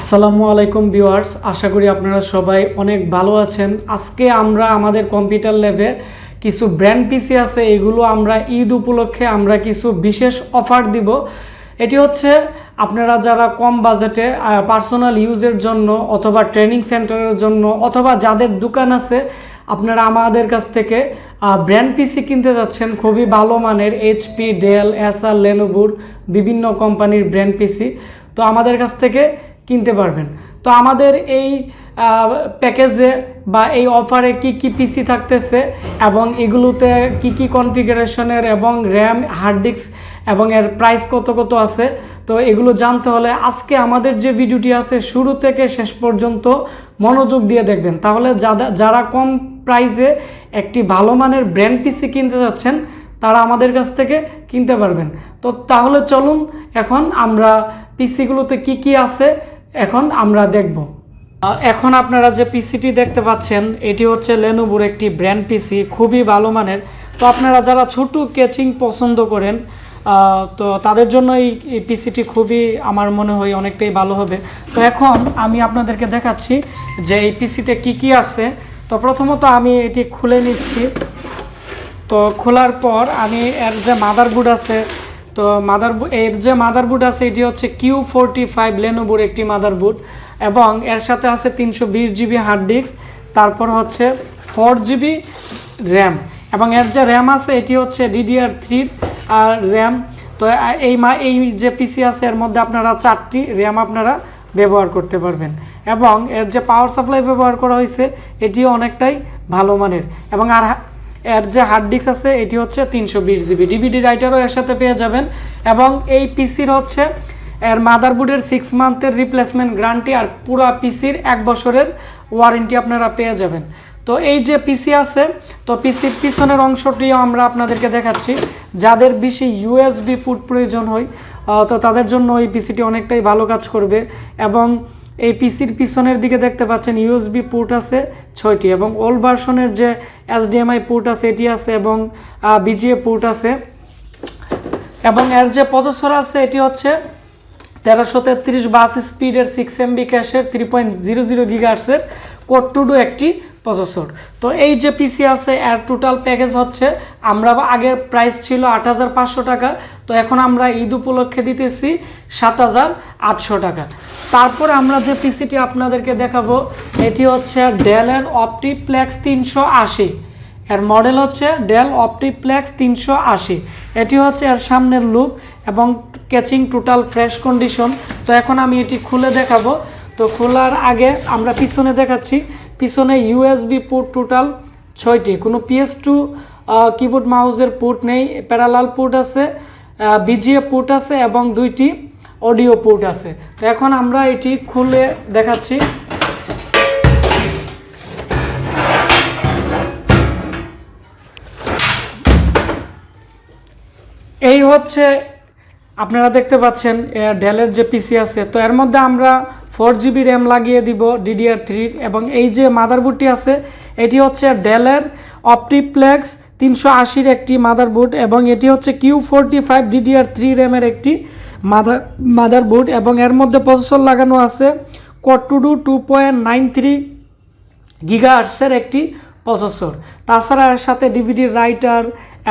আসসালামু আলাইকুম ভিউয়ার্স, আশা করি আপনারা সবাই অনেক ভালো আছেন। আজকে আমরা আমাদের কম্পিউটার ল্যাবে কিছু ব্র্যান্ড পিসি আছে, এগুলো আমরা ঈদ উপলক্ষে আমরা কিছু বিশেষ অফার দিব। এটি হচ্ছে আপনারা যারা কম বাজেটে পার্সোনাল ইউজের জন্য অথবা ট্রেনিং সেন্টারের জন্য অথবা যাদের দোকান আছে, আপনারা আমাদের কাছ থেকে ব্র্যান্ড পিসি কিনতে যাচ্ছেন খুবই ভালো মানের এইচপি, ডেল, এসার, লেনোভোর বিভিন্ন কোম্পানির ব্র্যান্ড পিসি, তো আমাদের কাছ থেকে কিনতে পারবেন। তো আমাদের এই প্যাকেজে বা এই অফারে কি কি পিসি থাকতেছে এবং এগুলোতে কি কি কনফিগারেশনের এবং র্যাম, হার্ড ডিস্ক এবং এর প্রাইস কত কত আছে, তো এগুলো জানতে হলে আজকে আমাদের যে ভিডিওটি আছে শুরু থেকে শেষ পর্যন্ত মনোযোগ দিয়ে দেখবেন। তাহলে যারা কম প্রাইসে একটি ভালো মানের ব্র্যান্ড পিসি কিনতে যাচ্ছেন তারা আমাদের কাছ থেকে কিনতে পারবেন। তো তাহলে চলুন এখন আমরা পিসিগুলোতে কি কি আছে এখন আমরা দেখব। এখন আপনারা যে পিসিটি দেখতে পাচ্ছেন এটি হচ্ছে লেনোভোর একটি ব্র্যান্ড পিসি, খুবই ভালো মানের। তো আপনারা যারা ছোট কেচিং পছন্দ করেন তো তাদের জন্য এই পিসিটি খুবই আমার মনে হয় অনেকটাই ভালো হবে। তো এখন আমি আপনাদেরকে দেখাচ্ছি যে এই পিসিতে কি কি আছে। তো প্রথমত আমি এটি খুলে নিচ্ছি। তো খোলার পর আমি এর যে মাদারবোর্ড আছে, তো এর যে মাদারবোর্ড আছে এটি হচ্ছে Q45 লেনোভোর একটি মাদারবোর্ড এবং এর সাথে আছে 320 জিবি হার্ড ডিস্ক, তারপর হচ্ছে 4 জিবি র্যাম এবং এর যে র্যাম আছে এটি হচ্ছে DDR3 র্যাম। তো এই যে পিসি আছে এর মধ্যে আপনারা 4টি র্যাম আপনারা ব্যবহার করতে পারবেন এবং এর যে পাওয়ার সাপ্লাই ব্যবহার করা হয়েছে এটিও অনেকটাই ভালো মানের এবং এর যে হার্ড ডিস্ক আছে এটি হচ্ছে 320 জিবি, ডিভিডি রাইটারও এর সাথে পেয়ে যাবেন এবং এই পিসির হচ্ছে এর মাদারবোর্ডের 6 মান্থের রিপ্লেসমেন্ট গ্যারান্টি আর পুরো পিসির 1 বছরের ওয়ারেন্টি আপনারা পেয়ে যাবেন। তো এই যে পিসি আছে, তো পিসির পিছনের অংশটিও আমরা আপনাদেরকে দেখাচ্ছি। যাদের বেশি USB পোর্ট প্রয়োজন হয় তো তাদের জন্য এই পিসিটি অনেকটাই ভালো কাজ করবে এবং এই পিসির পিছনের দিকে দেখতে পাচ্ছেন USB পোর্ট আছে 6টি এবং ওল্ড ভার্সনের যে HDMI পোর্ট আছে এটি আছে এবং BGA পোর্ট আছে এবং এর যে প্রসেসর আছে এটি হচ্ছে 1333 বাস স্পিডের 6 MB ক্যাশের 3.00 GHz কোর টু ডু একটি প্রসেসর। তো এই যে পিসি আছে এর টোটাল প্যাকেজ হচ্ছে, আমরা আগের প্রাইস ছিল 8500 টাকা, তো এখন আমরা ঈদ উপলক্ষে দিতেছি 7800 টাকা। তারপর আমরা যে পিসিটি আপনাদেরকে দেখাবো এটি হচ্ছে ডেলের অপটিপ্লেক্স 380, এর মডেল হচ্ছে ডেল অপটিপ্লেক্স 380। এটি হচ্ছে এর সামনের লুক এবং ক্যাচিং টোটাল ফ্রেশ কন্ডিশন। তো এখন আমি এটি খুলে দেখাবো। তো খোলার আগে আমরা পিছনে দেখাচ্ছি, পিছনে USB পোর্ট টোটাল 6টি, কোনো PS2 কিবোর্ড মাউসের পোর্ট নেই, প্যারালাল পোর্ট আছে, BGA পোর্ট আছে এবং 2টি অডিও পোর্ট আছে। তো এখন আমরা এটি খুলে দেখাচ্ছি। এই হচ্ছে আপনারা দেখতে পাচ্ছেন ডেলের যে পিসি আছে, তো এর মধ্যে আমরা 4 জিবি র্যাম লাগিয়ে দিব DDR3 এবং এই যে মাদারবোর্ডটি আছে এটি হচ্ছে ডেলের অপটিপ্লেক্স 380 একটি মাদারবোর্ড এবং এটি হচ্ছে Q45 DDR3 র্যামের একটি মাদারবোর্ড এবং এর মধ্যে প্রসেসর লাগানো আছে কোর টু ডু 2.93 GHz একটি প্রসেসর। তাছাড়া এর সাথে DVD রাইটার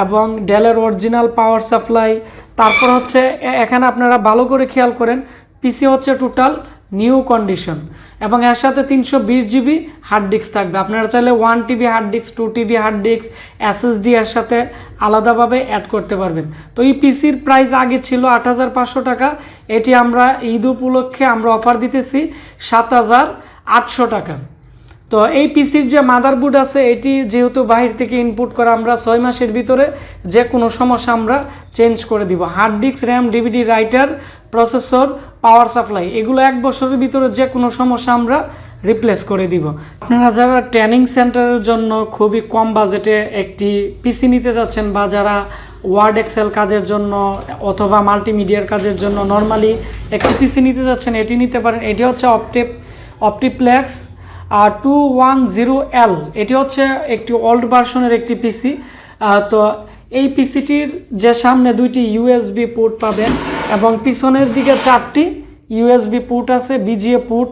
এবং ডেলের অরিজিনাল পাওয়ার সাপ্লাই। তারপর হচ্ছে এখানে আপনারা ভালো করে খেয়াল করেন পিসি হচ্ছে টোটাল নিউ কন্ডিশন এবং এর সাথে 320 জিবি হার্ড ডিস্ক থাকবে। আপনারা চাইলে 1 TB hard disk, 2 TB hard disk, SSD এর সাথে আলাদাভাবে অ্যাড করতে পারবেন। তো এই পিসির প্রাইস আগে ছিল 8500 টাকা, এটি আমরা ঈদ উপলক্ষে আমরা অফার দিতেছি 7800 টাকা। তো এই পিসির যে মাদারবোর্ড আছে এটি যেহেতু বাহির থেকে ইনপুট করা, আমরা 6 মাসের ভিতরে যে কোনো সমস্যা আমরা চেঞ্জ করে দিব। Hard disk, RAM, DVD writer, processor, power supply এগুলো 1 বছরের ভিতরে যে কোনো সমস্যা আমরা রিপ্লেস করে দিব। আপনারা যারা ট্রেনিং সেন্টারের জন্য খুবই কম বাজেটে একটি পিসি নিতে যাচ্ছেন বা যারা ওয়ার্ড এক্সেল কাজের জন্য অথবা মাল্টিমিডিয়ার কাজের জন্য নর্মালি একটি পিসি নিতে যাচ্ছেন এটি নিতে পারেন। এটি হচ্ছে অপটিপ্লেক্স 210L, এটি হচ্ছে একটি ওল্ড ভার্সনের একটি পিসি। তো এই পিসিটির যে সামনে 2টি USB পোর্ট পাবেন এবং পিছনের দিকে 4টি ইউএসবি পুট আছে, বিজিএ পুট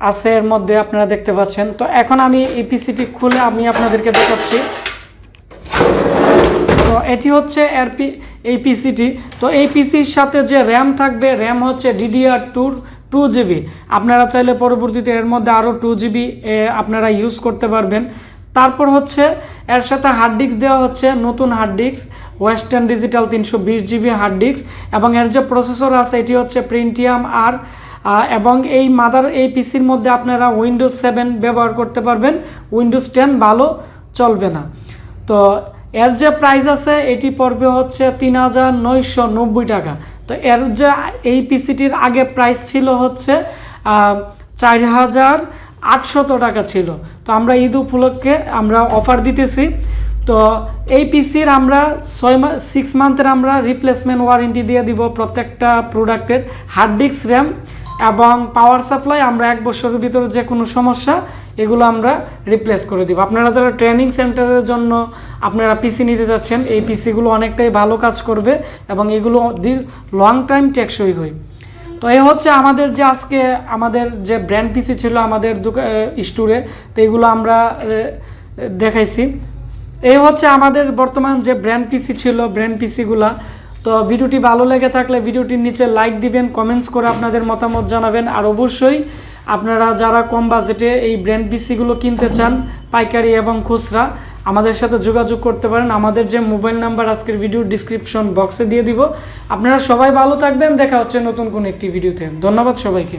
আছে এর মধ্যে, আপনারা দেখতে পাচ্ছেন। তো এখন আমি এই পিসিটি খুলে আমি আপনাদেরকে দেখাচ্ছি। তো এটি হচ্ছে এই পিসিটি। তো এই পিসির সাথে যে র্যাম থাকবে, র্যাম হচ্ছে DDR2 2 GB। আপনারা চাইলে পরবর্তীতে এর মধ্যে আরও 2 GB আপনারা ইউজ করতে পারবেন। তারপর হচ্ছে এর সাথে হার্ড ডিস্ক দেওয়া হচ্ছে, নতুন hard disk Western Digital 320 GB hard disk, এবং এর যে প্রসেসর আছে এটি হচ্ছে Pentium R, এবং এই পিসির মধ্যে আপনারা Windows 7 ব্যবহার করতে পারবেন, Windows 10 ভালো চলবে না। তো এর যে প্রাইস আছে এটি পড়বে হচ্ছে 3990 টাকা। তো এর যে এই পিসিটির আগে প্রাইস ছিল হচ্ছে 4800 টাকা ছিল। তো আমরা ঈদ উপলক্ষে আমরা অফার দিতেছি। তো এই পিসির আমরা 6 মান্থের আমরা রিপ্লেসমেন্ট ওয়ারেন্টি দিয়ে দিব প্রত্যেকটা প্রোডাক্টের। হার্ড ডিস্ক, র্যাম এবং পাওয়ার সাপ্লাই আমরা 1 বছরের ভিতরে যে কোনো সমস্যা এগুলো আমরা রিপ্লেস করে দিব। আপনারা যারা ট্রেনিং সেন্টারের জন্য আপনারা পিসি নিতে যাচ্ছেন, এই পিসিগুলো অনেকটাই ভালো কাজ করবে এবং এগুলো লং টাইম টেকসই হয়। তো এই হচ্ছে আমাদের যে আজকে আমাদের যে ব্র্যান্ড পিসি ছিল আমাদের স্টোরে, তো এগুলো আমরা দেখাইছি। এই হচ্ছে আমাদের বর্তমান যে ব্র্যান্ড পিসি ছিল, ব্র্যান্ড পিসিগুলা। তো ভিডিওটি ভালো লেগে থাকলে ভিডিওটির নিচে লাইক দিবেন, কমেন্টস করে আপনাদের মতামত জানাবেন। আর অবশ্যই আপনারা যারা কম বাজেটে এই ব্র্যান্ড পিসিগুলো কিনতে চান, পাইকারি এবং খুচরা, আমাদের সাথে যোগাযোগ করতে পারেন। আমাদের যে মোবাইল নাম্বার আজকের ভিডিওর ডিসক্রিপশন বক্সে দিয়ে দিব। আপনারা সবাই ভালো থাকবেন, দেখা হচ্ছে নতুন কোনো একটি ভিডিওতে। ধন্যবাদ সবাইকে।